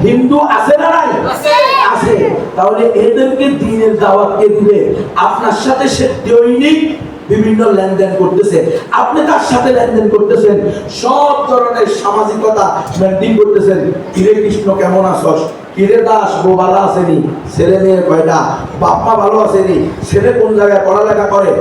হিন্দু আছে না নাই? আছে। তাহলে এদেরকে দ্বীনের দাওয়াত কে দিবে? আপনার সাথে সে দৈনিক বিভিন্ন লেনদেন করতেছে, আপনি তার সাথে লেনদেন করতেছেন, সব ধরনের সামাজিকতা মেনটেন করতেছেন। কিরে কৃষ্ণ কেমন আছস? কিরে দাস বউ ভালো আসেনি? ছেলে মেয়ে কয়টা? বাপ মা ভালো আসেনি? ছেলে কোন জায়গায় পড়ালেখা করে?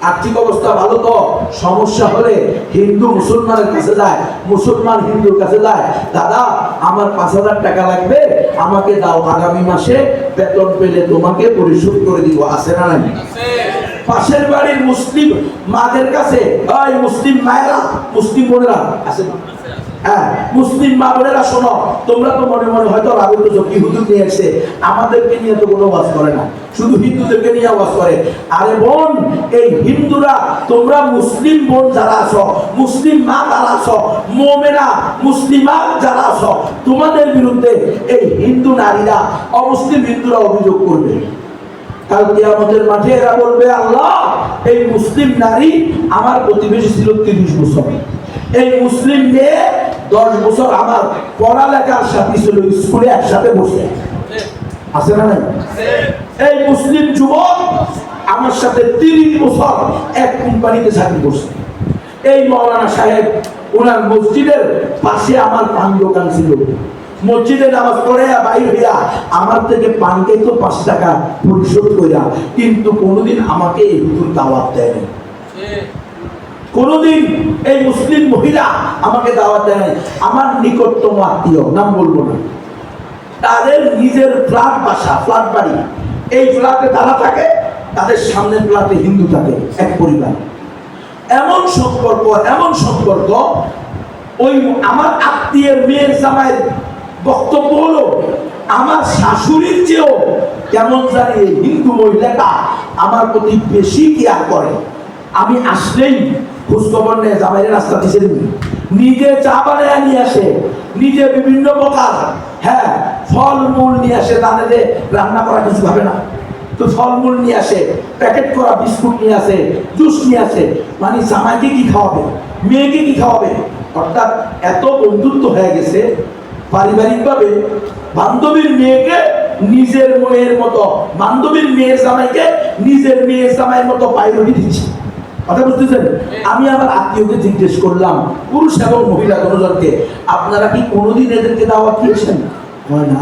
আর্থিক অবস্থা ভালো তো? সমস্যা হলে হিন্দু মুসলমানের কাছে যায়, মুসলমান হিন্দুর কাছে যায়, দাদা আমার 5,000 টাকা লাগবে, আমাকে দাও, আগামী মাসে বেতন পেলে তোমাকে পরিশোধ করে দিব। আছে না নাই? পাশের বাড়ির মুসলিম মাদের কাছে, ওই মুসলিম মায়েরা, মুসলিম বোনেরা আছে না? হ্যাঁ, মুসলিম মা বোনেরা শোনো, তোমরা তো মনে মনে হয়তো রাবিত কি হুজুর নিয়ে এসে আমাদেরকে নিয়ে তো কোনো ওয়াজ করে না, শুধু হিন্দুদেরকে নিয়ে ওয়াজ করে। আরে বোন, এই হিন্দুরা, তোমরা মুসলিম বোন যারা আছো, মুসলিম মা যারা আছো, মোমেনা মুসলিমা যারা আছো, তোমাদের বিরুদ্ধে এই হিন্দু নারীরা, অমুসলিম হিন্দুরা অভিযোগ করবে। কাল কিয়ামতের মাঠে এরা বলবে, আল্লাহ এই মুসলিম নারী আমার প্রতিবেশী ছিল 30 বছর, এই মুসলিম মেয়ে 10 বছর আমার পড়ালেখার সাথী ছিল, স্কুলে একসাথে বসে। আছে না নাই? এই মুসলিম যুবক আমার সাথে 30 বছর এক কোম্পানিতে চাকরি করছে। এই মাওলানা সাহেব, ওনার মসজিদের পাশে আমার পান দোকান ছিল, মসজিদে নামাজ পড়ে বাইর হইয়া আমার থেকে পান খাইতো 5 টাকা পরিশোধ কইরা, কিন্তু কোনোদিন আমাকে এই হুজুর দাওয়াত দেয়নি। কোনোদিন এই মুসলিম মহিলা আমাকে দাওয়াত দেয় নাই। আমার নিকটতম আত্মীয়, নাম বলবো না, তাদের নিজের ফ্ল্যাট বাসা, ফ্ল্যাট বাড়ি, এই ফ্ল্যাটে তারা থাকে, তাদের সামনের ফ্ল্যাটে হিন্দু থাকে, এক পরিবার। এমন সম্পর্ক, ওই আমার আত্মীয়ের মেয়ের জামাইয়ের বক্তব্য হলো, আমার শাশুড়ির চেয়েও কেমন জানি এই হিন্দু মহিলাটা আমার প্রতি বেশি কেয়ার করে। আমি আসলেই খোঁজখবর নেয়, জামাইয়ের রাস্তা দিছে, নিজে চা বানায় নিয়ে আসে, নিজে বিভিন্ন প্রকার ফলমূল নিয়ে আসে, তাদের রান্না করা কিছু ভাবে না তো ফলমূল নিয়ে আসে, প্যাকেট করা বিস্কুট নিয়ে আসে, জুস নিয়ে আসে। মানে জামাইকে কি খাওয়াবে, মেয়েকে কি খাওয়াবে? অর্থাৎ এত বন্ধুত্ব হয়ে গেছে পারিবারিকভাবে, বান্ধবীর মেয়েকে নিজের মেয়ের মতো, বান্ধবীর মেয়ের জামাইকে নিজের মেয়ের জামাইয়ের মতো প্রায়োরিটি দিচ্ছে। কথা বুঝতেছেন? আমি আমার আত্মীয়কে জিজ্ঞেস করলাম, পুরুষ এবং মহিলা দুজনকে, আপনারা কি কোনোদিন এদেরকে দাওয়াত দিয়েছেন? হয় না,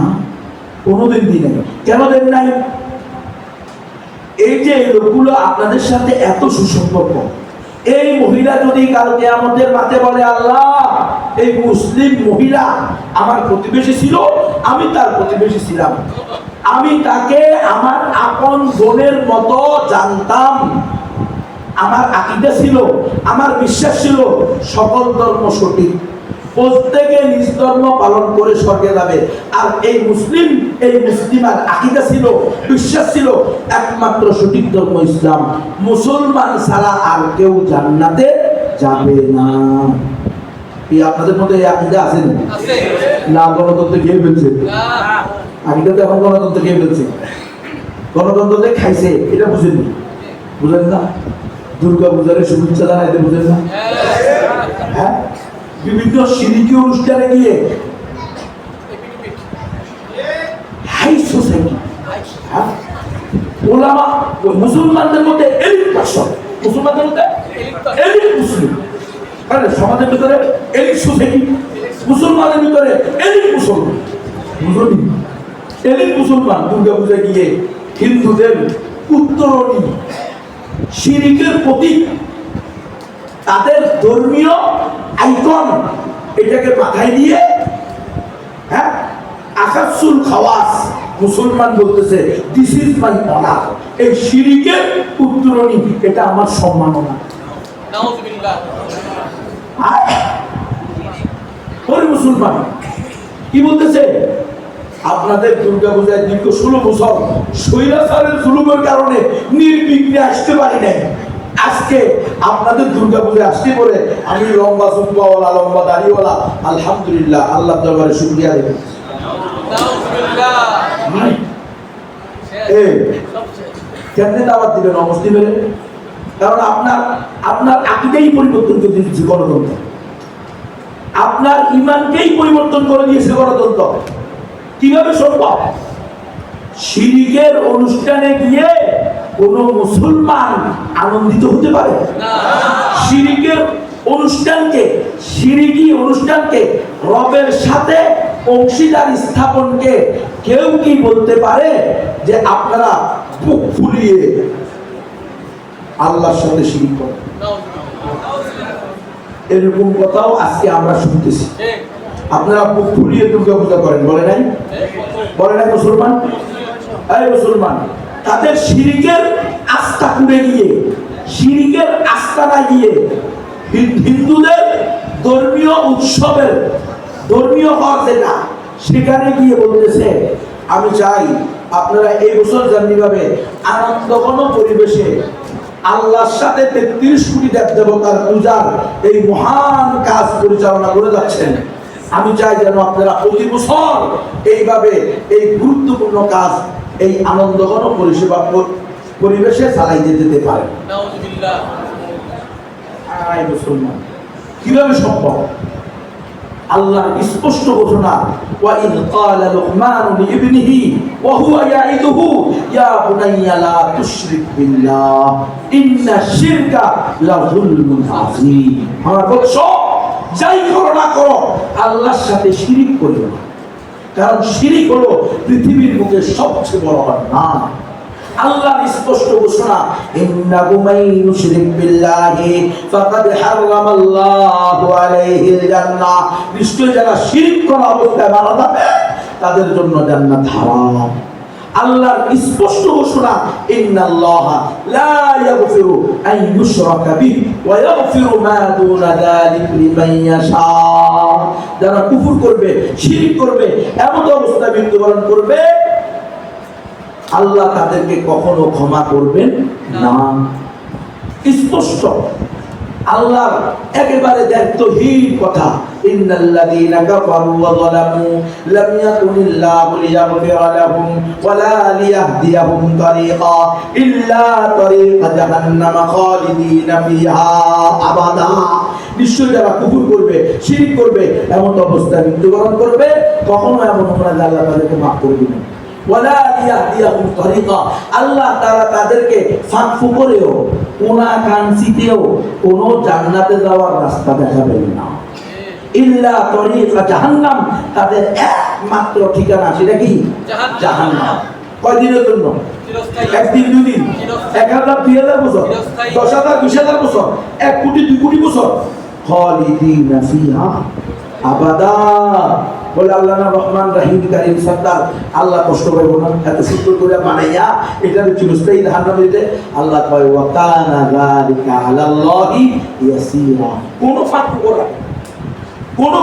কোনোদিন দিনে। কেন দেন নাই? এই যে লোকগুলো আপনাদের সাথে এত সুসম্পর্ক, এই মহিলা যদি কাল কিয়ামতের মাঠে বলে, আল্লাহ এই মুসলিম মহিলা আমার প্রতিবেশী ছিল, আমি তার প্রতিবেশী ছিলাম, আমি তাকে আমার আপন বোনের মতো জানতাম, আমার আকীদা ছিল, আমার বিশ্বাস ছিল সকল ধর্ম সঠিক, প্রত্যেকে নিজ ধর্ম পালন করে স্বর্গে যাবে, আর এই মুসলিমার আকীদা ছিল, বিশ্বাস ছিল একমাত্র সঠিক ধর্ম ইসলাম, মুসলমান ছাড়া আর কেউ জান্নাতে যাবে না। কি আপনাদের মধ্যে এই আকীদা আছে না? গণতন্ত্র খেয়ে ফেলছে, আকীদা তো এখন গণতন্ত্র খেয়ে ফেলছে, গণতন্ত্রতে খাইছে, এটা বুঝেননি, বুঝেন না? দুর্গা পূজারে শুভেচ্ছা জানাইতে বুঝেন না? হ্যাঁ, বিভিন্ন শিরকি অনুষ্ঠানে গিয়ে হাই সোসাইটি, ওলামা, মুসলমানদের মধ্যে এলিট পার্সন, মুসলমানদের মধ্যে এলিট মুসলিম, সমাজের ভিতরে এলিট সোসাইটি, মুসলমানের ভিতরে এলিট মুসলমান, বুঝলি? এলিট মুসলমান দুর্গা পূজা গিয়ে হিন্দুদের উত্তরণী, শিরকের প্রতীক, তাদের ধর্মীয় আইকন, এটাকে মাথায় দিয়ে আকাশুল খাওয়াস, মুসলমান বলতেছে দিস ইজ মাই অনার, এই শিরকের উত্তরণী, এটা আমার সম্মাননা। মুসলমান কি বলতেছে? আপনাদের দুর্গা পূজায় দীর্ঘ 16 বছর স্বৈরাচারের জুলুমের কারণে নির্বিঘ্নে আসতে পারি নাই, আজকে আপনাদের দুর্গা পূজায় আসতে বলে আমি লম্বা জুব্বাওয়ালা, লম্বা দাড়িওয়ালা, আলহামদুলিল্লাহ, আল্লাহ দরবারে শুকরিয়া দেব। কেমনে দাওয়াত দিবেন অমুসলিমের? কারণ আপনার আকীদাই পরিবর্তন করে দিয়েছে গণতন্ত্র, আপনার ইমানকেই পরিবর্তন করে দিয়েছে গণতন্ত্র। কিভাবে সম্ভব? শিরিকের অনুষ্ঠানে গিয়ে কোন মুসলমান আনন্দিত হতে পারে না। শিরিকের শিরিকি অনুষ্ঠানকে রবের সাথে অংশীদার স্থাপনকে কেউ কি বলতে পারে যে আপনারা বুক ফুলিয়ে আল্লাহর সাথে শিরিক করেন? এরকম কথাও আজকে আমরা শুনতেছি। আপনারা বুক ফুলিয়ে দুর্গা পূজা করেন, বলে নাই? বলে নাই মুসলমান? এই মুসলমান, তাদের শিরিকের আস্থা কুড়ে গিয়ে, শিরিকের আস্তানা গিয়ে হিন্দুদের ধর্মীয় উৎসবের, ধর্মীয় হজ যেটা, সেখানে গিয়ে বলতেছে আমি চাই আপনারা এই বছর যেমনিভাবে আনন্দঘন পরিবেশে আল্লাহর সাথে 33 কোটি দেব দেবতার পূজার এই মহান কাজ পরিচালনা করে যাচ্ছেন, আমি চাই যেন আপনারা প্রতি বছর এইভাবে এই গুরুত্বপূর্ণ কাজ এই আনন্দঘন পরিষেবা পরিবেশে চালাইতে যেতে পারেন। মুসলমান, কিভাবে সম্ভব? আল্লাহর স্পষ্ট ঘোষণা, ওয়াইদ ক্বালা লুকমানু লিইবনিহি ওয়া হুয়া ইয়াইদুহু ইয়া বুনাইয়া লা তুশরিক বিল্লাহ ইন্নাশ শিরকা লাযুলমুন আযীম। আমার বৎস, যাই করো না করো আল্লাহর সাথে শিরিক করিও না, কারণ শিরিক হলো পৃথিবীর বুকে সবচেয়ে বড় অন্যায়। আল্লাহর স্পষ্ট ঘোষণা, ইন্নাহু মান ইউশরিক বিল্লাহি ফাকাদ হারামাল্লাহু আলাইহিল জান্নাহ, নিশ্চয় যারা শিরক করা অবস্থায় মারা যাবে তাদের জন্য জান্নাত হারাম। আল্লাহর স্পষ্ট ঘোষণা, ইন্নাল্লাহা লা ইয়াগফিরু আন ইউশরাকা বিহি ওয়া ইয়াগফিরু মা দুনা যালিকা লিমান ইয়াশা। যারা কুফর করবে, শিরক করবে, এমন অবস্থায় মৃত্যুবরণ করবে, আল্লাহ তাদেরকে কখনো ক্ষমা করবেন না। স্পষ্ট আল্লাহর একেবারে দায়িত্বহীন কথা, ইন্নাল্লাযীনা কাফারু ওয়া যালামু লাম ইয়াকুনিল্লাহু লিয়াগফিরা লাহুম ওয়া লা লিয়াহদিয়াহুম তারিকা ইল্লা তারিকা জাহান্নাম খালিদিনা ফিহা আবাদা। নিশ্চয় যারা কুফর করবে, শিরক করবে, এমন অবস্থায় মৃত্যুবরণ করবে, কখনো এমন হবে না আল্লাহ তাদেরকে মাফ করবেন না। ওয়ালা ইয়াহদিয়াহুম তারিকা, আল্লাহ তাআলা তাদেরকে ফাঁকফু করেও, কোনাকাঞ্চিতেও কোনো জান্নাতে যাওয়ার রাস্তা দেখাবেন না। ইল্লা তারিকা জাহান্নাম, তাদের একমাত্র ঠিকানা সেটা কি? জাহান্নাম। কয়দিনের জন্য? একদিন, দুদিন, 1000, 2000 বছর, 10,000, 20,000 বছর, 1 কোটি, 2 কোটি বছর, খালিদিনা ফিহা আবাদা। বলে আল্লাহ না রহমান রহিম কারীম সত্তার, আল্লাহ কষ্ট পাইব না, এত সুন্দর করে বানাইয়া এটার চিরস্থায়ী জাহান্নামে দিতে। আল্লাহ কয় ওয়া কানা যালিকা আলাল্লাহি ইয়াসীরা। কোন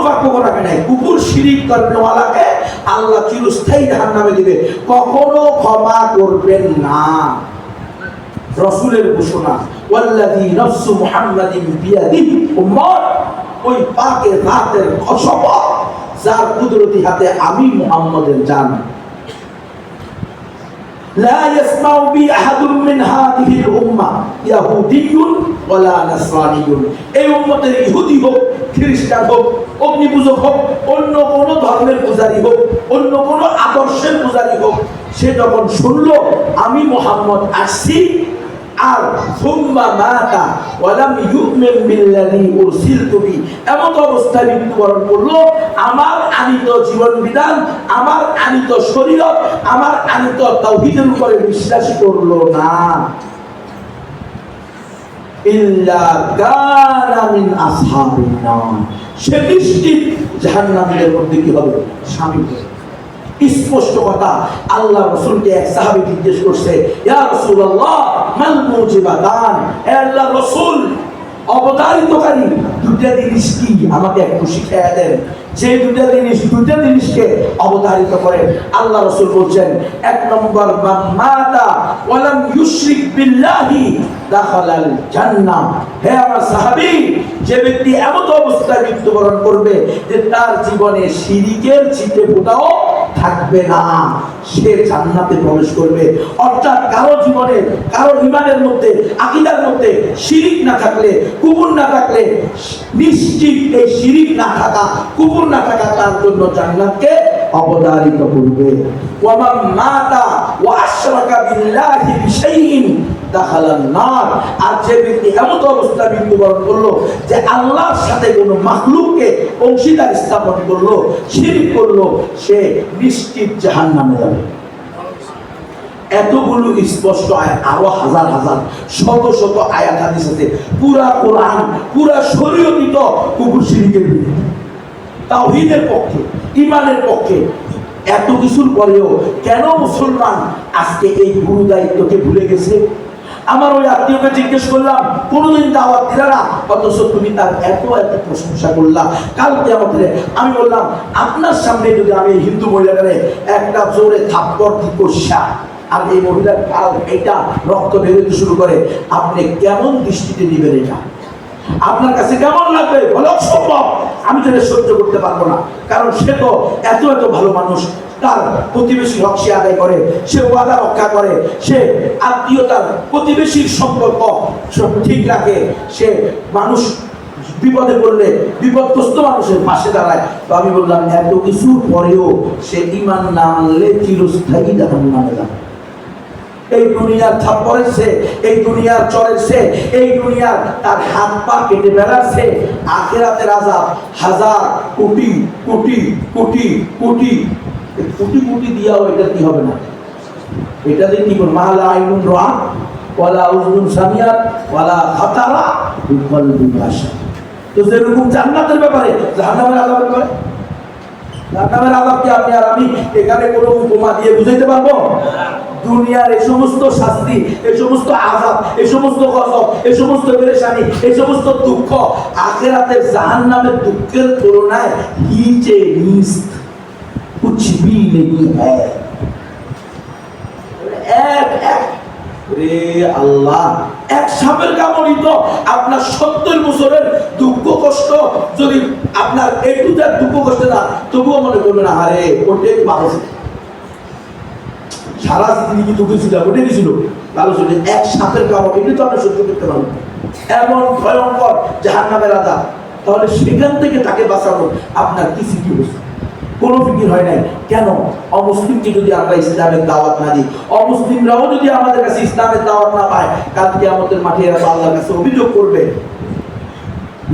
পার্থক্য রাখে নাই। কুফর শিরিক করনেওয়ালাকে আল্লাহ চিরস্থায়ী জাহান্নামে দিবে, কখনো ক্ষমা করবেন না। রাসূলের ঘোষণা, ওয়াল্লাযী নাফসু মুহাম্মাদিন বিয়াদিহি, উম্মত ওই পাকে রাতের শপথ যার কুদরতি হাতে আমি মুহাম্মদের জান, লা ইয়াসমাউ বি আহাদুম মিন হাদিহিল উম্মাহ ইয়াহুদিয়ুন ওয়ালা নাসরানিয়ুন। এই উম্মতের ইহুদি হোক, খ্রিস্টান হোক, অগ্নিপূজক হোক, অন্য কোন ধর্মের পূজারী হোক, অন্য কোন আদর্শের পূজারী হোক, সে যখন শুনলো আমি মুহাম্মদ আসছি আর সুম্মা মাতা ওয়া লাম ইউমিন বিল্লাযী উরসিলতু বি, এমন অবস্থায় মৃত্যুবরণ করলো, আমার আনিত জীবন বিধান, আমার আনিত শরীয়ত, আমার আনিত তাওহীদের উপরে বিশ্বাস করলো না, ইল্লা কানা মিন আসহাবিন নার, সে নিশ্চিত জাহান্নামীদের মধ্যে কি হবে? শামিল হবে। স্পষ্ট কথা। আল্লাহ রাসূলকে এক সাহাবী জিজ্ঞেস করছে, ইয়া রাসূলুল্লাহ মাল মুজিবাতান, হে আল্লাহর রাসূল, অবতারিতকারী দুইটা জিনিস কি, আমাকে একটু শিখিয়ে দেন। যে দুইটা জিনিসকে অবতারিত করে আল্লাহ রাসূল বলছেন, 1 নম্বর, মান মাতা ওয়া লাম ইউশরিক বিল্লাহি দাখালাল জান্নাহ। হে আমার সাহাবী, যে ব্যক্তি এমন অবস্থায় মৃত্যুবরণ করবে যে তার জীবনে শিরিকের ছিটে ফোঁটাও থাকবে না, সে জান্নাতে প্রবেশ করবে। অর্থাৎ কারো জীবনে, কারো ঈমানের মধ্যে, আকীদার মধ্যে শিরিক না থাকলে, কুফর না থাকলে, নিশ্চিত এই শিরিক না থাকা, কুফর না থাকা তার জন্য জান্নাতকে অবতারিত করবে। ওয়া মান মাতা ওয়া আশরাকা বিল্লাহি বিশাইইন দাখালান নার। আর যে ব্যক্তি এমন অবস্থায় মৃত্যুবরণ করলো যে আল্লাহর সাথে কোনো মাখলুককে অংশীদার স্থাপন করলো, শিরক করলো, সে নিশ্চিত জাহান্নামে যাবে। এতগুলো স্পষ্ট আয়াত, আরো হাজার হাজার শত শত আয়াত হাদিস আছে। পুরা কোরআন, পুরা শরীয়ত কুফর শিরকের বিরুদ্ধে, তাওহীদের পক্ষে, ঈমানের পক্ষে। এত কিছুর পরেও কেন মুসলমান আজকে এই গুরু দায়িত্বকে ভুলে গেছে? আমার ওই আত্মীয়কে জিজ্ঞেস করলাম, কোনোদিন দাওয়াত দিলা না, অথচ তুমি তার এত এত প্রশংসা করলা। কালকে আমাদের আমি বললাম, আপনার সামনে যদি আমি হিন্দু মহিলাকে একটা জোরে থাপ্পড় দি কষা, আর এই মহিলার কাল এটা রক্ত বেরোতে শুরু করে, আপনি কেমন দৃষ্টিতে নিবেন? এটা আপনার কাছে কেমন লাগবে? বলে অসম্ভব, আমি তো সহ্য করতে পারবো না। কারণ সে তো এত এত ভালো মানুষ, তার প্রতিবেশী হক সে আদায় করে, সে ওয়াদা রক্ষা করে, সে আত্মীয়তার প্রতিবেশীর সম্পর্ক সব ঠিক রাখে, সে মানুষ বিপদে পড়লে বিপদগ্রস্ত মানুষের পাশে দাঁড়ায়। তো আমি বললাম, এত কিছুর পরেও সে ঈমান না আনলে চিরস্থায়ী জাহান্নামে যাবে। এই দুনিয়ার থাপ্পড়ের সে, এই দুনিয়ার চরের সে, এই দুনিয়ার তার হাত পা কেটে বেড়াচ্ছে, আখিরাতের আযাব হাজার কোটি কোটি কোটি কোটি কোটি কোটি দিয়াও এটা কি হবে না? এটা দিয়ে কি করবে? মালা আইনুন রাআত ওয়ালা উযুনুন সামিআত ওয়ালা খাতারা বিকলবি বাশার। তো যেরকম জান্নাতের ব্যাপারে, জাহান্নামের আযাবের ব্যাপারে, জাহান্নামের আযাব কি আপনি আর আমি এখানে কোনো উপমা দিয়ে বুঝাইতে পারবো? দুনিয়ার এই সমস্ত শাস্তি, এই সমস্ত আযাব, এই সমস্ত গজব, এই সমস্ত পেরেশানি, এই সমস্ত দুঃখ আখিরাতের জাহান্নামের দুঃখের তুলনায় নিচে নিচ কুছ ভি নেই হ্যায়। এক এক রে আল্লাহ, এক সাপের কামড়ই তো আপনার 70 বছরের দুঃখ কষ্ট, যদি আপনার একটু তার দুঃখ কষ্ট না, তবুও মনে করবেন আরে ওটাই ভালো ছিল, সারা দিন কি দুঃখ ছিল, ওটাই ছিল ভালো ছিল। এক সাপের কামড় এটা তো আপনি সহ্য করতে পারবেন, এমন ভয়ঙ্কর জাহান্নামের আযাব। তাহলে সেখান থেকে তাকে বাঁচানো আপনার কি ফিকির হয়েছে? কোনো ফিকির হয় নাই। কেন? অমুসলিমকে যদি আমরা ইসলামের দাওয়াত না দিই, অমুসলিমরাও যদি আমাদের কাছে ইসলামের দাওয়াত না পায়, কাল কিয়ামতের মাঠে এরা আল্লাহর কাছে অভিযোগ করবে,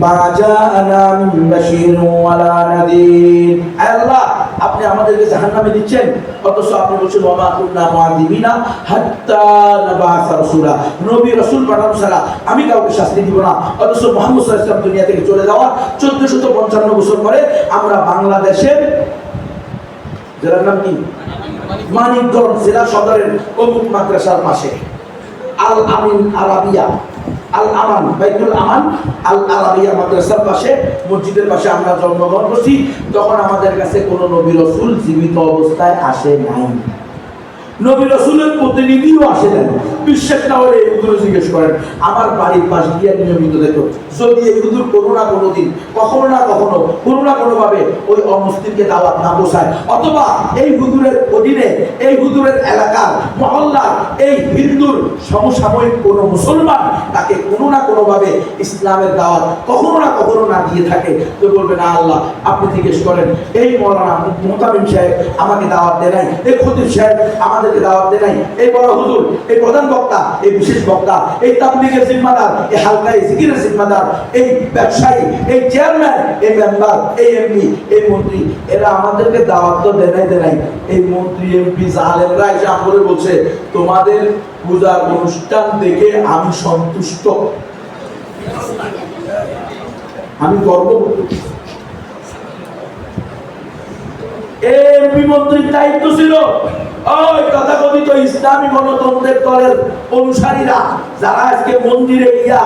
মা জাআনা মিন বাশীরিন ওয়ালা নাযীর। আল্লাহ, আপনি আমাদেরকে জাহান্নামে দিচ্ছেন, অথচ আপনি বলছেন ওয়া মা কুননা মুআযিবিনা হাত্তা নাবাসা রাসূলা, নবী রাসূল পাঠানো ছাড়া আমি কাউকে শাস্তি দিব না। অথচ মুহাম্মদ সাল্লাল্লাহু আলাইহি ওয়াসাল্লাম দুনিয়া থেকে চলে যাওয়া 1455 বছর পরে আমরা বাংলাদেশের জেলার নাম কি? মানিকগঞ্জ জেলা সদরের অমুক মাদ্রাসার পাশে আল আমিন আরাবিয়া, আল আমান, বাইতুল আমান আল আরাবিয়া মাদ্রাসার পাশে, মসজিদের পাশে আমরা জন্মগ্রহণ করছি। তখন আমাদের কাছে কোনো নবী রাসূল জীবিত অবস্থায় আসে নাই, নবী রাসূলের প্রতিনিধিও আসে নাই। বিশ্বাস না হলে এই হুজুর জিজ্ঞেস করেন, আমার বাড়ির পাশ দিয়ে নিয়মিত দেখো, যদি এই হুজুর কোনো না কোনো দিন, কখনো না কখনো, কোনো না কোনো ভাবে ওই অমুসলিমকে দাওয়াত না পৌঁছায়, অথবা এই হুজুরের অধীনে, এই হুজুরের এলাকার মহল্লার এই হিন্দুর সমসাময়িক কোনো মুসলমান তাকে কোনো না কোনো ভাবে ইসলামের দাওয়াত কখনো না কখনো না দিয়ে থাকে, তো বলবে না আল্লাহ আপনি জিজ্ঞেস করেন, এই মৌলানা মুহতামিম সাহেব আমাকে দাওয়াত দেয় নাই, এই খতিব সাহেব আমাদেরকে দাওয়াত দেয় নাই, এই বড় হুজুর, এই প্রধান বক্তা, এই বিশেষ বক্তা, এই তাবলীগের জিম্মাদার, এই হালকা এই জিকিরের জিম্মাদার, এই ব্যবসায়ী, এই চেয়ারম্যান, এই মেম্বার, এই এমপি, এই মন্ত্রী, এরা আমাদেরকে দাওয়াত তো দেয় নাই। এই মন্ত্রী, এমপি, জালেমরা এসে আমাদের বলছে তোমাদের পূজার অনুষ্ঠান দেখে আমি সন্তুষ্ট, আমি গর্ব করছি। এমপি মন্ত্রীর দায়িত্ব ছিল ওই তথাকথিত ইসলামী গণতন্ত্রের দলের অনুসারীরা যারা আজকে মন্দিরে গিয়া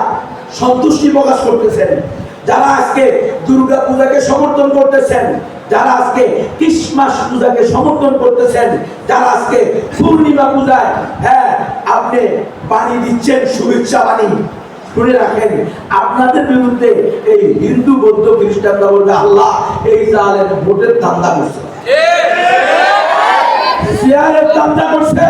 সন্তুষ্টি প্রকাশ করতেছেন, যারা আজকে দুর্গা পূজাকে সমর্থন করতেছেন, যারা আজকে ক্রিসমাস পূজাকে সমর্থন করতেছেন, যারা আজকে পূর্ণিমা পূজায় হ্যাঁ আপনি বাণী দিচ্ছেন, শুভেচ্ছা বাণী, শুনে রাখেন আপনাদের বিরুদ্ধে এই হিন্দু বৌদ্ধ খ্রিস্টানরা বলবে আল্লাহ এই জালেম ভোটের ধান্দা করছে, শেয়ারের ধান্দা করছে,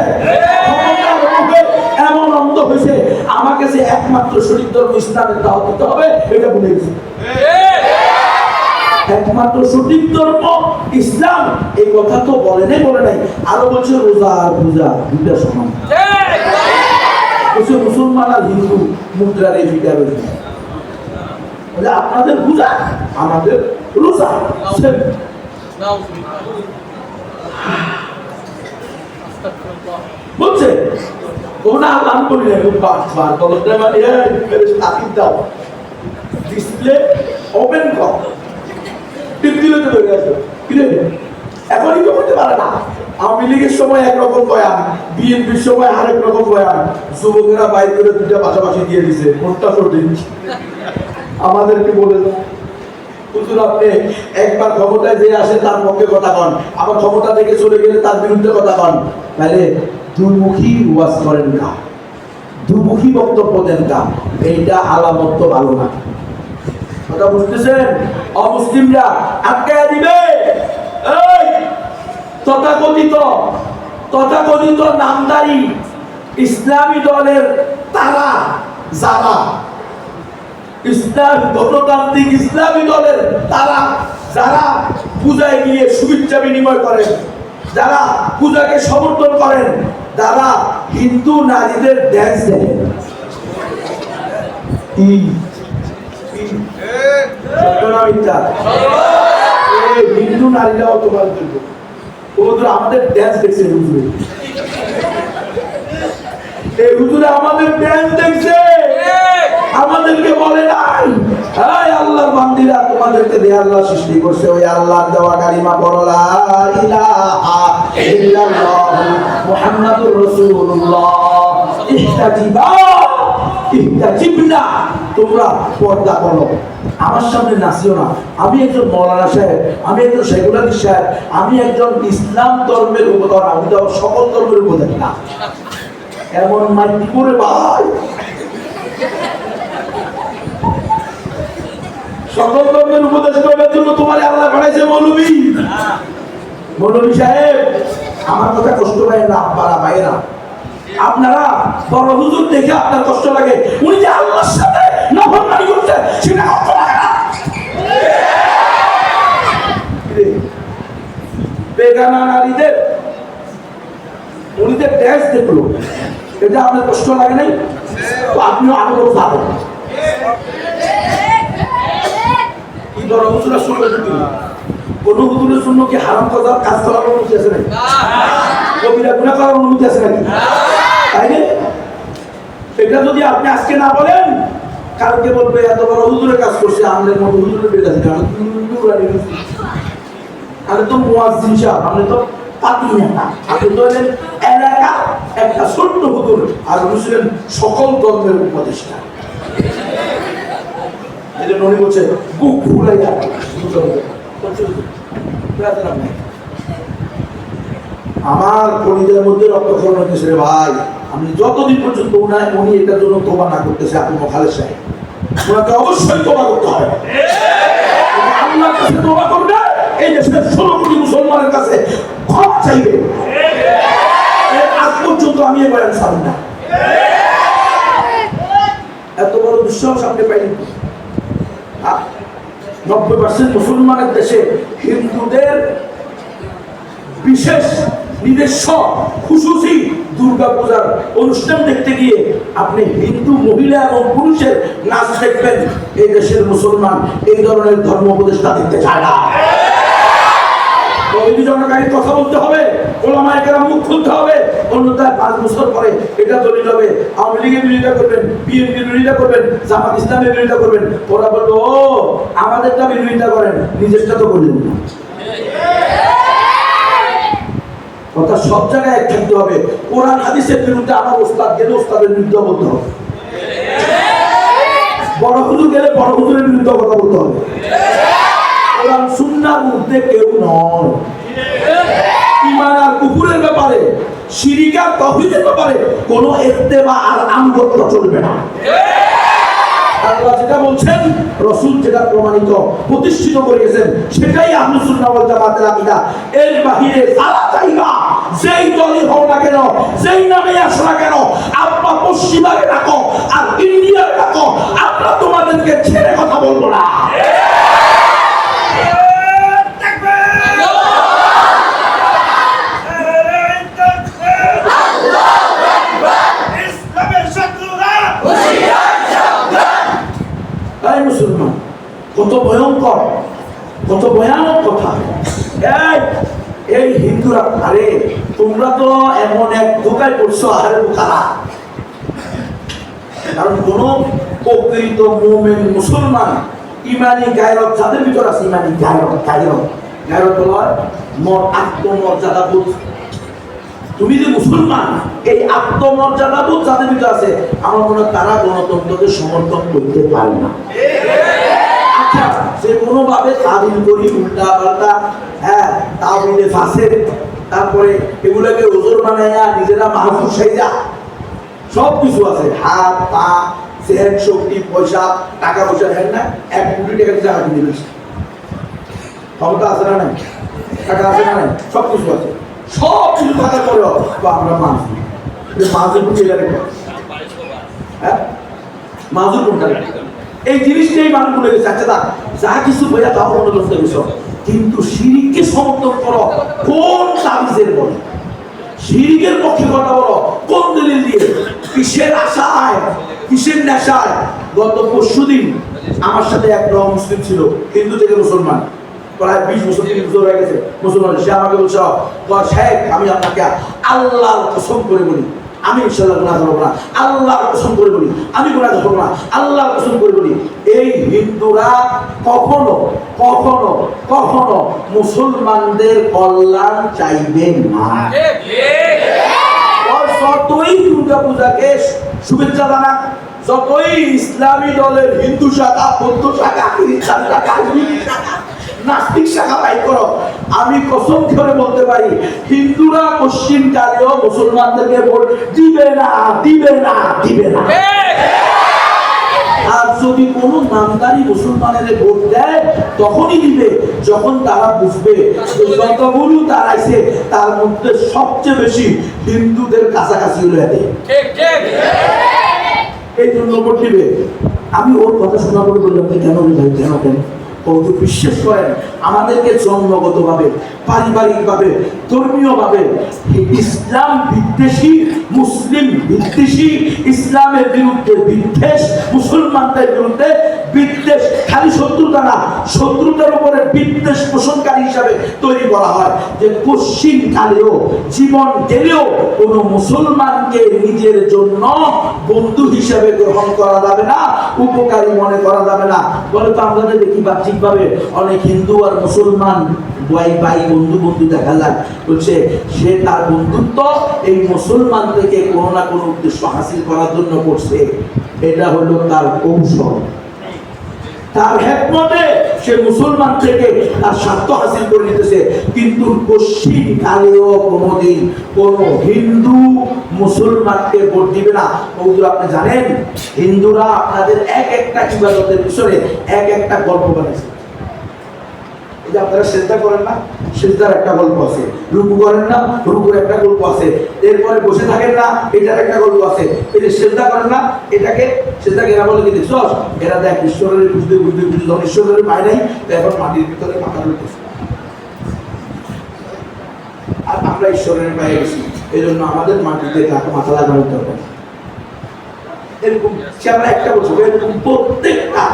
এমন অন্ধ হয়েছে আমাকে যে একমাত্র শরীর ধর্ম ইসলামের দাওয়াত দিতে হবে এটা ভুলে গেছে। একমাত্র সঠিক ধর্ম ইসলাম, এই কথা তো বলে নাই। আরো বলছে রোজা আর পূজা দুইটা সমান। বলছে মুসলমান আর হিন্দু মুদ্রার এই ফিটা রয়েছে, আপনাদের পূজা আমাদের রোজা। বলছে ওনা আল্লাহ বলি না বার বলতে মানে তাকিদ দাও, ডিসপ্লে ওপেন কর, টিপ দিলে তো হয়ে গেছে। এখনই তো করতে পারে না। আওয়ামী লীগের সময় একরকম বয়ান, বিএনপির সময় আরেক রকম বয়ান, যুবকেরা বাইর করে দুটা পাশাপাশি দিয়ে দিছে, কোনটা সঠিক আমাদেরকে বলে দাও। হুজুর আপনি একবার ক্ষমতায় যে আসে তার পক্ষে কথা কন, আবার ক্ষমতা থেকে চলে গেলে তার বিরুদ্ধে কথা কন, তাহলে দুমুখী ওয়াজ করেন না, দুমুখী বক্তব্য দেন না, এইটা আলামত তো ভালো না। কথা বুঝতেছেন? অমুসলিমরা আটকায় দিবে এই তথাকথিত নামদারি ইসলামী দলের তারা, যারা ইসলাম গণতান্ত্রিক ইসলামী দলের তারা, যারা পূজায় গিয়ে শুভেচ্ছা বিনিময় করেন, যারা পূজাকে সমর্থন করেন, যারা হিন্দু নারীদের ড্যান্স দেখেন, হিন্দু নারীরাও তোমার আমাদের ড্যান্স দেখছে, হুজুরে আমাদের ড্যান্স দেখছে, আমাদেরকে বলে নাই আল্লাহর বান্দিরা তোমাদেরকে দিয়ে আল্লাহ সৃষ্টি করছে, ওই আল্লাহর দেওয়া কালিমা পড়ো লা ইলাহা ইল্লাল্লাহ মুহাম্মাদুর রাসূলুল্লাহ ইহতাজিবনা, তোমরা পর্দা করো, আমার সামনে নাচিও না। আমি একজন মৌলানা সাহেব, আমি একজন সেকুলার সাহেব, আমি একজন ইসলাম ধর্মের উপদেষ্টা, আমি তো সকল ধর্মের উপদেষ্টা না। এমন মাইতি করে ভাই, সকল ধর্মের উপদেশ করার জন্য তোমার আল্লাহ বানাইছে মৌলভী সাহেব। আমার কথা কষ্ট পায় না আব্বারা ভাইয়েরা, আপনারা বড় হুজুর দেখে আপনার কষ্ট লাগে, উনি যে আল্লাহর সাথে নাফরমানি করছে সেটা কষ্ট লাগে না? বেগানা নারীদের উনি যে ড্যান্স দেখলো, এটা আপনার কষ্ট লাগে নাই? তো আপনিও আরো বড় পাবেন। বড় হুজুরা শুনবে কোন হুজুরের জন্য কি হারাম কাজ করার অনুমতি আছে নাকি? কবিরা গুনাহ করার অনুমতি আছে নাকি? তাই না? এটা যদি আপনি আজকে না বলেন, কালকে বলবে এত বড় হুজুরের কাজ করছে, আমাদের মতো হুজুরের বের কাছে আমি তো মুয়াজ্জিন সাহেব, আমি তো পাতি নেতা, আপনি তো হলেন এলাকা একটা ছোট্ট হুজুর, আর উনি ছিলেন সকল ধর্মের উপদেষ্টা। এই জন্য উনি বলছে বুক ফুলাইয়া আমার পরিবারের মধ্যে রক্তক্ষরণ হইতেছে রে ভাই। আমি যতদিন পর্যন্ত উনি এটার জন্য তোবা না করতেছে, আপনি খালেদ সাহেব, ওনাকে অবশ্যই তোবা করতে হবে। আল্লাহর কাছে তোবা করবে, এই দেশের 16 কোটি মুসলমানের কাছে ক্ষমা চাইবে। আজ পর্যন্ত আমি এ বয়ান ছাড়ি না। এত বড় দুঃসাহস আপনি পাইনি। 90% মুসলমানের দেশে হিন্দুদের বিশেষ নিজস্ব খুশুসি দুর্গা পূজার অনুষ্ঠান দেখতে গিয়ে আপনি হিন্দু মহিলা এবং পুরুষের নাচ দেখবেন, এই দেশের মুসলমান এই ধরনের ধর্ম উপদেষ্টা দেখতে চায় না। জনকারী কথা বলতে হবে, ওলামায়ে কেরাম মুখ খুলতে হবে, অন্যথায় 5 বছর পরে এটা দলিল হবে আওয়ামী লীগের বিরোধিতা করবেন, বিএনপির বিরোধিতা করবেন, জামাত ইসলামের বিরোধিতা করবেন। ওরা বলবে ও আমাদেরটা বিরোধিতা করেন, নিজেরটা তো করলেন না। কথা সব জায়গায় এক থাকতে হবে। কোরআন হাদিসের বিরুদ্ধে আমার ওস্তাদ গেলে ওস্তাদের বিরুদ্ধে বলতে হবে, বড় হুজুর গেলে বড় হুজুরের বিরুদ্ধে কথা বলতে হবে। কোরআন সুন্নাহর মধ্যে কেউ নয়। ঈমান আর কুফরের ব্যাপারে, শিরক আর তাওহীদের ব্যাপারে কোনো ইত্তেবা আর আনুগত্য চলবে না। আল্লাহ যেটা বলছেন, রাসূল যেটা প্রমাণিত প্রতিষ্ঠিত করেছেন, সেটাই আহলুস সুন্নাহ ওয়াল জামাতের আকীদা। এর বাহিরে যারা চাইবা, যেই দলই হও না কেন, যেই নামে আসো না কেন, আব্বা পশ্চিমাকে ডাকো আর ইন্ডিয়ার ডাকো, আমরা তোমাদেরকে ছেড়ে কথা বলবো না। হিন্দুরা, আরে তোমরা তো এমন এক ধোকায় পড়ছো, আরে বোকারা। কারণ কোন প্রকৃত মুমিন মুসলমান ইমানি গায়রত যাদের ভিতর আছে, ইমানি গায়রত বলার আত্মমর্যাদা বোধ। তুমি যে মুসলমান, এই আত্মমর্যাদা বোধ যাদের ভিতর আছে, আমার মনে হয় তারা গণতন্ত্রকে সমর্থন করতে পারে না। আচ্ছা, যে কোনো ভাবে তাবিল করি, উল্টা পাল্টা, হ্যাঁ তাবিলে ফাঁসে, তারপরে এগুলোকে ওজোর বানাইয়া নিজেরা মাহফুজ সাইজা সব কিছু আছে, হাত পা সেন শক্তি পয়সা টাকা পয়সা দেন না, 1 কোটি টাকা টাকা কিনে দিচ্ছে, ক্ষমতা আছে না নাই, টাকা আছে না নাই, সব কিছু আছে, সব কিছু থাকার পরেও আমরা মাহফুজ, মাহফুজ হ্যাঁ মাহফুজ কোনটা, এই জিনিসটাই মানুষ বলে গেছে। আচ্ছা যা কিছু বইয়া তা মনোরঞ্জন বিষয়, কিন্তু শিরিককে সমর্থন করো কোন তাবিজের বলে, শিরিকের পক্ষে কথা বলো কোন দলিল দিয়ে, কিসের আশায়, কিসের নেশায়? গত পরশুদিন আমার সাথে এক মুসলিম ছিল, হিন্দু থেকে মুসলমান, প্রায় 20 বছর 30 বছর হয়ে গেছে মুসলমান। সে আমাকে বলছে, শেখ আমি আপনাকে আল্লাহর কসম করে বলি, আমি ইনশাআল্লাহ গুনাহ করব না, আল্লাহর কসম করে বলি আমি গুনাহ করব না, আল্লাহর কসম করে বলি, এই হিন্দুরা কখনো কখনো কখনো মুসলমানদের কল্যাণ চাইবে না। যতই দুর্গা পূজাকে শুভেচ্ছা জানাক, যতই ইসলামী দলের হিন্দু শাখা, বৌদ্ধ শাখা, খ্রিস্টান শাখা, নাস্তিক শাখা বাইর করো, আমি কসম করে বলতে পারি হিন্দুরা পশ্চিমকালেও মুসলমানদেরকে ভোট দিবে না, দিবে না, দিবে না। আর যদি কোনো নামদারি মুসলমানের ভোট দেয় তখনই দিবে যখন তারা বুঝবে যতগুলো তারাইছে তার মধ্যে সবচেয়ে বেশি হিন্দুদের কাছাকাছি হয়ে দেয়, এই জন্য ভোট দিবে। আমি ওর কথা শোনা করে বললাম যে কেন ভাই, কেন কেন? কত বিশ্বাস করেন আমাদেরকে জন্মগতভাবে, পারিবারিকভাবে, ধর্মীয়ভাবে ইসলাম বিদ্বেষী, মুসলিম বিদ্বেষী, ইসলামের বিরুদ্ধে বিদ্বেষ, মুসলমানদের বিরুদ্ধে বিদ্বেষ, খালি শত্রুতা না, শত্রুতার উপরে বিদ্বেষ পোষণকারী হিসাবে তৈরি করা হয়, যে পশ্চিম কালেও জীবন গেলেও কোনো মুসলমানকে নিজের জন্য বন্ধু হিসাবে গ্রহণ করা যাবে না, উপকারী মনে করা যাবে না। বলে তো আমরা দেখি বাহ্যিকভাবে অনেক হিন্দু আর মুসলমান ভাই বন্ধু বন্ধু দেখা যায়, বলছে সে তার বন্ধুত্ব এই মুসলমান থেকে কোনো না কোনো উদ্দেশ্য হাসিল করার জন্য করছে, এটা হলো তার কৌশল, তার হেকমতে সে মুসলমান থেকে তার স্বার্থ হাসিল করে নিতেছে। কিন্তু পশ্চিম কালেও কোনোদিন কোন হিন্দু মুসলমানকে ভোট দিবে না। বন্ধুরা আপনি জানেন হিন্দুরা আপনাদের এক একটা ইবাদতের পিছনে এক একটা গল্প বানিয়েছে। এই যে আপনারা সিজদা করেন না, সিজদার একটা গল্প আছে, রুকু করেন না, রুকুর একটা গল্প আছে, এরপরে বসে থাকেন না, এটার একটা গল্প আছে, এই যে সিজদা করেন না, এটাকে সিজদা এরা বলে কি দেখছস, এরা দেখ ঈশ্বরের বুঝতে বুঝতে বুঝতে যখন ঈশ্বরের পায় নাই এখন মাটির ভিতরে মাথা ঢুকতেছে, আর আমরা ঈশ্বরের পায়ে গেছি, এই জন্য আমাদের মাটিতে মাথা লাগানোর দরকার। এরকম সে আমরা একটা বলছি, এরকম প্রত্যেকটা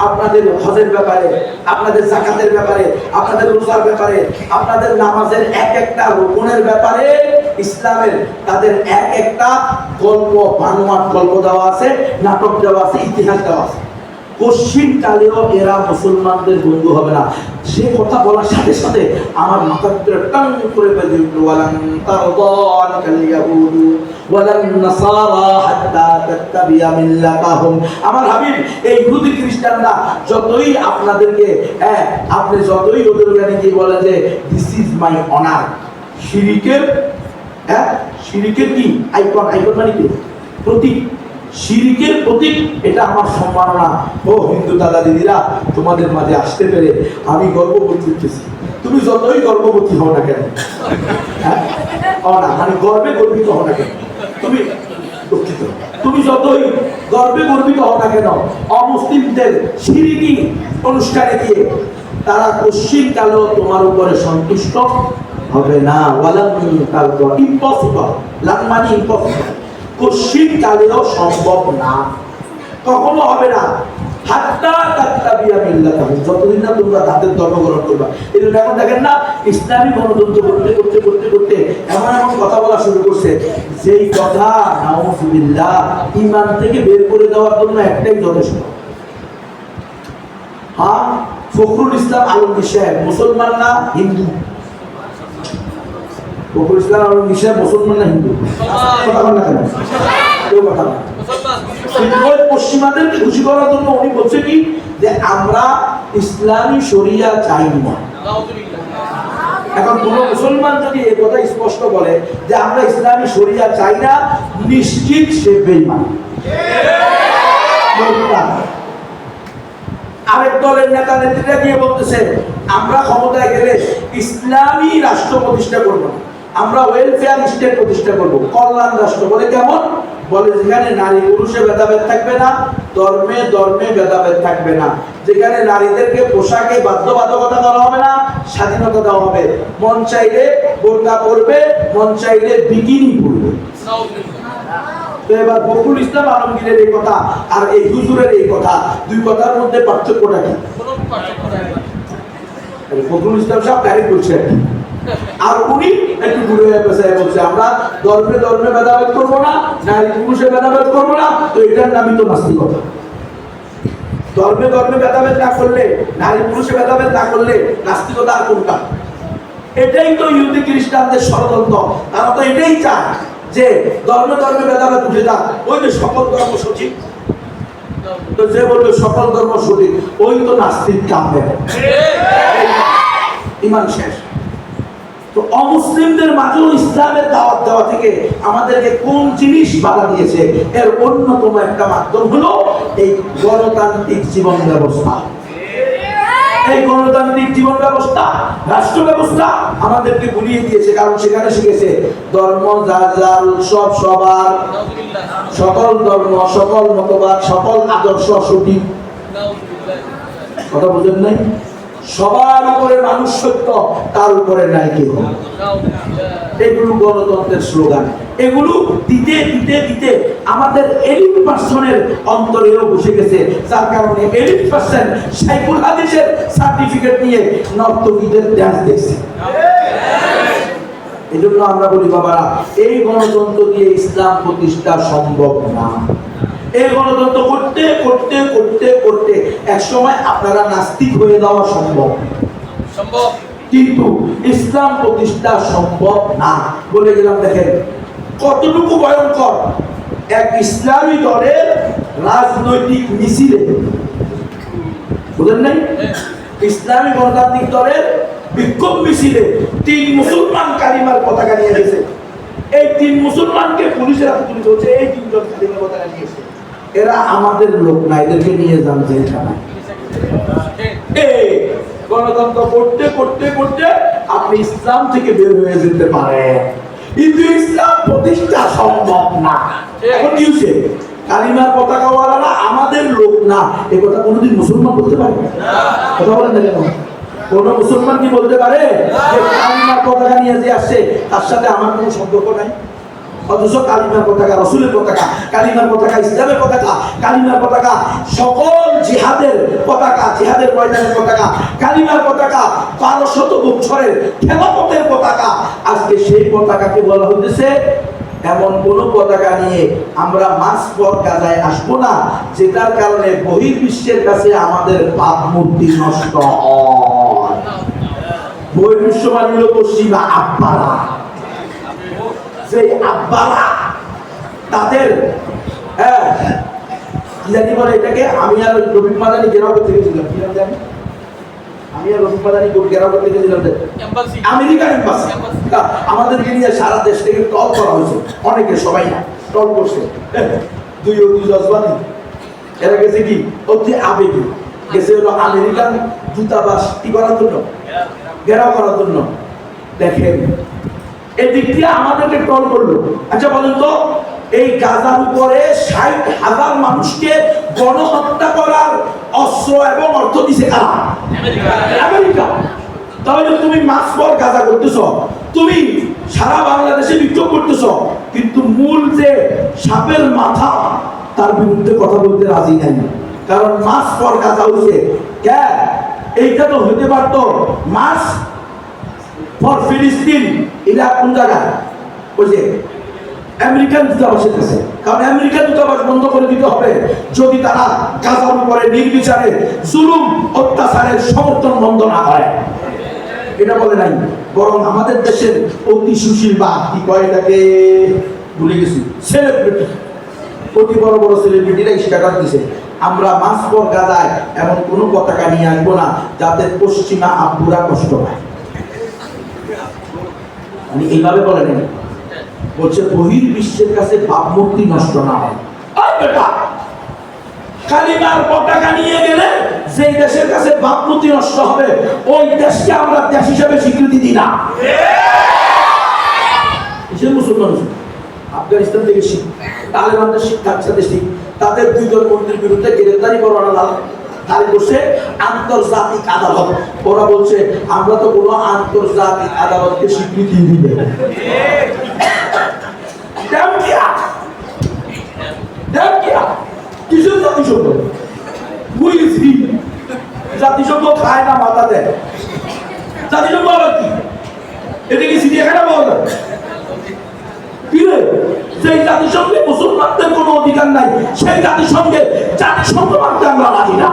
আপনাদের হজের ব্যাপারে, আপনাদের যাকাতের ব্যাপারে, আপনাদের রোজার ব্যাপারে, আপনাদের নামাজের এক একটা রুকুনের ব্যাপারে ইসলামের তাদের এক একটা গল্প, বানোয়াট গল্প দেওয়া আছে, নাটক দেওয়া আছে, ইতিহাস দেওয়া আছে। পশ্চিম কালেও এরা মুসলমানদের বন্ধু হবে না। সে কথা বলার সাথে সাথে আমার মাথার ভিতরে টান করে বেজে উঠল, ওয়ালান তারদাল ইয়াহুদু ওয়ালান নাসারা হাত্তা তাত্তাবিয়া মিল্লাতাহুম। আমার হাবিব এই ইহুদি খ্রিস্টানরা যতই আপনাদেরকে আপনি যতই ওদের ওখানে গিয়ে বলেন যে দিস ইজ মাই অনার, শিরিকের শিরিকের কি আইকন, আইকন মানে কি প্রতীক, শিরিকের প্রতীক, এটা আমার সম্মাননা। ও হিন্দু দাদা দিদিরা, তোমাদের মাঝে আসতে পেরে আমি গর্ববোধ করতেছি। তুমি যতই গর্ববতী হও না কেন, মানে গর্বে গর্বিত হও না কেন, তুমি দুঃখিত, তুমি যতই গর্বে গর্বিত হও না কেন, অমুসলিমদের শিরিকি অনুষ্ঠানে গিয়ে তারা পশ্চিম কালেও তোমার উপরে সন্তুষ্ট হবে না। ওয়ালাম তারপর ইম্পসিবল, লাম মানে ইম্পসিবল, পশ্চিম কালেও সম্ভব না, কখনো হবে না। হাত্তা তাত্তাবিয়া মিল্লাতাহু, যতদিন না তোমরা তাদের ধর্ম গ্রহণ করবা। এই জন্য এখন দেখেন না, ইসলামী গণতন্ত্র করতে করতে করতে করতে এমন এমন কথা বলা শুরু করছে, যেই কথা নাউযুবিল্লাহ ঈমান থেকে বের করে দেওয়ার জন্য একটাই যথেষ্ট। হ্যাঁ, ফখরুল ইসলাম আলমগীর সাহেব মুসলমান না হিন্দু? ফখরুল ইসলাম আলমগীর সাহেব মুসলমান না হিন্দু? কথা বল না কেন? কেউ কথা না। পশ্চিমাদেরকে খুশি করার জন্য উনি বলছে কি, যে আমরা ইসলামী শরিয়া চাই না। এখন কোন মুসলমান যদি এই কথা স্পষ্ট বলে যে আমরা ইসলামী শরিয়া চাই না, নিশ্চিত সে বেঈমান। আরেক দলের নেতা নেত্রীরা গিয়ে বলতেছে আমরা ক্ষমতায় গেলে ইসলামী রাষ্ট্র প্রতিষ্ঠা করব, আমরা ওয়েলফেয়ার স্টেট প্রতিষ্ঠা করব, কল্যাণ রাষ্ট্র। বলে কেমন? বলে যেখানে নারী পুরুষে ভেদাভেদ থাকবে না, ধর্মে ধর্মে ভেদাভেদ থাকবে না, যেখানে নারীদেরকে পোশাকে বাধ্যবাধকতা দেওয়া হবে না, স্বাধীনতা দেওয়া হবে, মন চাইলে বোরকা পরবে, মন চাইলে বিকিনি পরবে। তো এবার ফখরুল ইসলাম আলমগীরের এই কথা আর এই হুজুরের এই কথা, দুই কথার মধ্যে পার্থক্যটা কি? ফখরুল ইসলাম সাহেব ডাইরেক্ট বলছেন, আর উনি একটু ঘুরে বলছে আমরা ধর্মে ধর্মে ভেদাভেদ করবো না, নারী পুরুষে ভেদাভেদ করবো না। তো এটার নামই তো নাস্তিকতা। ধর্মে ধর্মে ভেদাভেদ না করলে, নারী পুরুষে ভেদাভেদ না করলে নাস্তিকতা আর কোনটা? এটাই তো ইহুদি খ্রিস্টানদের ষড়যন্ত্র। তারা তো এটাই চায় যে ধর্মে ধর্মে ভেদাভেদ উঠে যাক। ওই যে সকল ধর্ম সঠিক, তো যে বলবে সকল ধর্ম সঠিক, ওই তো নাস্তিক কাফের, ঈমান শেষ। তো অমুসলিমদের মাঝেও ইসলামের দাওয়াত দেওয়া থেকে আমাদেরকে কোন জিনিস বাধা দিয়েছে? এর অন্যতম একটা মাধ্যম হলো এই গণতান্ত্রিক জীবন ব্যবস্থা। এই গণতান্ত্রিক জীবন ব্যবস্থা, রাষ্ট্র ব্যবস্থা আমাদেরকে ভুলিয়ে দিয়েছে। কারণ সেখানে শিখেছে ধর্ম যার যার, উৎসব সবার, সকল ধর্ম, সকল মতবাদ, সকল আদর্শ সঠিক। কথা বুঝেন নাই? সবার উপরে মানুষ সত্য, তার উপরে নাই কেউ। এগুলো গণতন্ত্রের স্লোগান। এগুলো দিতে দিতে দিতে আমাদের এলিট পার্সনের অন্তরেও বসে গেছে, যার কারণে এলিট পার্সন শাইখুল হাদিসের সার্টিফিকেট নিয়ে নর্তকীদের ডান্স দেখছে। এই জন্য আমরা বলি বাবারা, এই গণতন্ত্র দিয়ে ইসলাম প্রতিষ্ঠা সম্ভব না। এই গণতন্ত্র করতে করতে করতে করতে এক সময় আপনারা নাস্তিক হয়ে যাওয়া সম্ভব, কিন্তু ইসলাম প্রতিষ্ঠা সম্ভব না। বলে গেলাম, দেখেন কতটুকু ভয়ঙ্কর। এক ইসলামী দলের রাজনৈতিক মিছিলে, বুঝলেন নাই, ইসলামী গণতান্ত্রিক দলের বিক্ষোভ মিছিলে 3 মুসলমান কালিমার পতাকা নিয়ে গেছে। এই 3 মুসলমানকে পুলিশের হাতে তুলে ধরছে, এই 3 জন কালিমার পতাকা নিয়েছে। এরা আমাদের লোক না, এদেরকে নিয়ে যান জেলখানায়। গণতন্ত্র করতে করতে করতে আপনি ইসলাম থেকে বের হয়ে যেতে পারেন, কিন্তু ইসলাম প্রতিষ্ঠা সম্ভব না। এখন কি হচ্ছে? কালিমার পতাকাওয়ালারা আমাদের লোক না, এ কথা কোনোদিন মুসলমান বলতে পারে? কথা বলেন না কেন? কোন মুসলমান কি বলতে পারে যে কালিমার পতাকা নিয়ে যে আসছে তার সাথে আমার কোনো সম্পর্ক নাই? অথচ কালিমার পতাকা রাসূলের পতাকা, কালিমার পতাকা ইসলামের পতাকা, কালিমার পতাকা সকল জিহাদের পতাকা, জিহাদের ময়দানের পতাকা, কালিমার পতাকা 1200 বছরের খেলাফতের পতাকা। আজকে সেই পতাকাকে বলা হইতেছে এমন কোন পতাকা নিয়ে আমরা মাস পর গাজায় আসবো না, যেটার কারণে বহির্বিশ্বের কাছে আমাদের ভাবমূর্তি নষ্ট হয়। বহির্বিশ্ব মানে হলো পশ্চিমা আব্বারা, সেই আব্বারা তাদের কি জানি বলে এটাকে। আমি আর রফিক মাদানি ঘেরাও করতে গেছিলাম, কি নাম জানি, আমি আর রফিক মাদানি ঘেরাও করতে গেছিলাম আমেরিকান এম্বাসি। আমাদেরকে নিয়ে সারা দেশ থেকে টল করা হয়েছে, অনেকে, সবাই না টল করছে। দুই জজবানি এরা গেছে কি অতি আবেগী, গেছে হলো আমেরিকান দূতাবাস কি করার জন্য, ঘেরাও করার জন্য। দেখেন এদিক দিয়ে আমাদেরকে টল করলো। আচ্ছা বলেন তো, এই গাজার উপরে 60,000 মানুষকে গণহত্যা করার অস্ত্র এবং অর্থ দিছে কারা? আমেরিকা। তাহলে তুমি মাস পর গাজা করতেছ, তুমি সারা বাংলাদেশে বিক্ষোভ করতেছ, কিন্তু মূল যে সাপের মাথা তার বিরুদ্ধে কথা বলতে রাজি নাই। কারণ মাস পর গাজা হয়েছে কে এইটা তো হইতে পারতো মাস ফর ফিলিস্তিন। এরা কোন জায়গায় ওই যে আমেরিকান দূতাবাসের কাছে, কারণ আমেরিকান দূতাবাস বন্ধ করে দিতে হবে যদি তারা গাজার উপরে নির্বিচারে জুলুম অত্যাচারের সমর্থন বন্ধ না করে। এটা বলে নাই, বরং আমাদের দেশের অতি সুশীল বা কি কয় এটাকে ভুলে গেছি সেলিব্রিটি, অতি বড় বড় সেলিব্রিটিরা স্ট্যাটাস দিছে আমরা মাস পর গাজায় এমন কোনো পতাকা নিয়ে আসবো না যাতে পশ্চিমা আব্বুরা কষ্ট পায়। মানে এইভাবে বলে নেই, বলছে বহির্বিশ্বের কাছে ভাবমূর্তি নষ্ট না হয়। কালিমার পতাকা নিয়ে গেলে যে দেশের কাছে ভাবমূর্তি নষ্ট হবে ওই দেশকে আমরা দেশ হিসেবে স্বীকৃতি দিই না। মুসলমান আফগানিস্তান থেকে তালেবানদের শিক্ষার সাথে শিখ তাদের 2 জন মন্ত্রীর বিরুদ্ধে গ্রেফতারি পরোয়ানা জারি করছে আন্তর্জাতিক আদালত। ওরা বলছে আমরা তো কোনো আন্তর্জাতিক আদালতকে স্বীকৃতি দিই না। কিসের জাতিসংঘ? জাতিসংঘ খায় না, মাথা দেয়। জাতিসংঘ আবার কি? এটা কি চিড়িয়াখানা পাওয়া যায়? কি রে? সেই জাতিসংঘে মুসলমানদের কোনো অধিকার নাই, সেই জাতিসংঘে জাতিসংঘ মানতে আমরা রাজি না।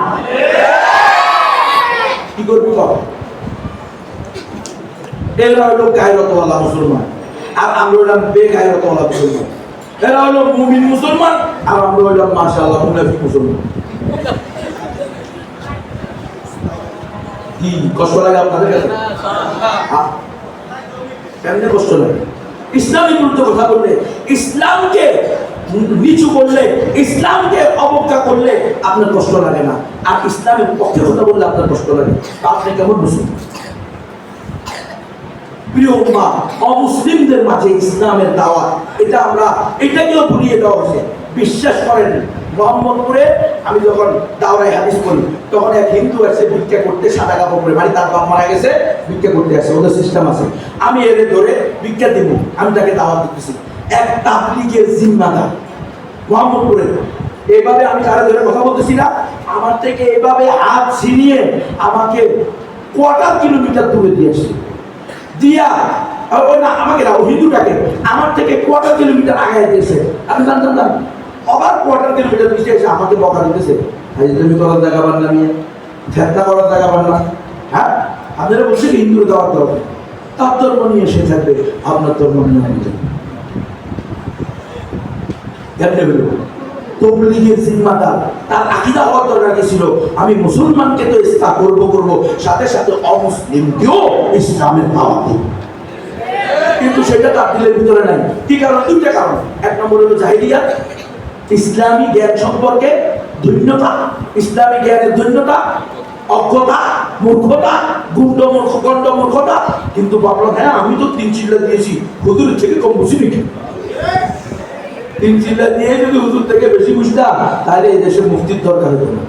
কি করবি বল? এরা হলো গায়রতওয়ালা মুসলমান আর আমরা হলাম বেগায়রতওয়ালা মুসলমান। এরা হলো মুমিন মুসলমান আর আমরা হইলাম মাশাআল্লাহ মুনাফিক মুসলমান। কি কষ্ট লাগে আপনাদের কাছে? কেমনে কষ্ট লাগে? ইসলামের বিরুদ্ধে কথা বললে, ইসলামকে নিচু করলে, ইসলামকে অবজ্ঞা করলে আপনার কষ্ট লাগে না, আর ইসলামের পক্ষে কথা বললে আপনার কষ্ট লাগে। আপনি কেমন মুসলমান? প্রিয় উম্মাহ, অমুসলিমদের মাঝে ইসলামের দাওয়াত এটা আমরা এটাকেও ভুলিয়ে দেওয়া হয়েছে। বিশ্বাস করেন মোহাম্মদপুরে আমি যখন দাওরায় হাদিস করি তখন এক হিন্দু আসছে ভিক্ষা করতে, সাদা কাপড় পরে, মানে তার বাপ মারা গেছে, ভিক্ষা করতে আসছে, ওদের সিস্টেম আছে। আমি এদের ধরে ভিক্ষা দিব, আমি তাকে দাওয়াত দিতেছি। এক তাবলীগের জিম্মাদার মোহাম্মদপুরে এভাবে আমি তারা ধরে কথা বলতেছি না, আমার থেকে এভাবে হাত ছিনিয়ে আমাকে কোয়ার্টার কিলোমিটার দূরে দিয়ে আসছে দিয়া ওই না আমাকে না, ও হিন্দুটাকে আমার থেকে কোয়ার্টার কিলোমিটার আগায় দিয়েছে। আমি জানতাম না, আবার কোয়ার্টার কিলোমিটার পিছিয়ে এসে আমাকে বকা দিতেছে, তুমি করার জায়গা পান না, নিয়ে ফেতনা করার জায়গা পান না। হ্যাঁ, আপনারা বলছেন হিন্দুর দেওয়ার দরকার, তার ধর্ম নিয়ে সে থাকবে, আপনার ধর্ম নিয়ে আমি কেমনে বেরোব? তবলীগের জিম্মাদার তার আকীদা হওয়ার দরকার ছিল আমি মুসলমানকে তো ইসলাম করব সাথে সাথে অমুসলিমকেও ইসলামের দাওয়াত দিব, কিন্তু সেটা তার দিলের ভিতরে নাই। কি কারণ? 2টা কারণ। 1 নম্বর হলো জাহিলিয়াত, ইসলামী জ্ঞান সম্পর্কে ধন্যতা, ইসলামী জ্ঞানের ধন্যতা, অজ্ঞতা, মূর্খতা, গণ্ড মূর্খতা। কিন্তু ভাবলাম হ্যাঁ আমি তো 3 চিল্লা দিয়েছি, হুজুরের থেকে কম বুঝি নাকি? 3 চিল্লা দিয়ে যদি হুজুর থেকে বেশি বুঝতাম তাহলে এই দেশে মুফতির দরকার হতো না।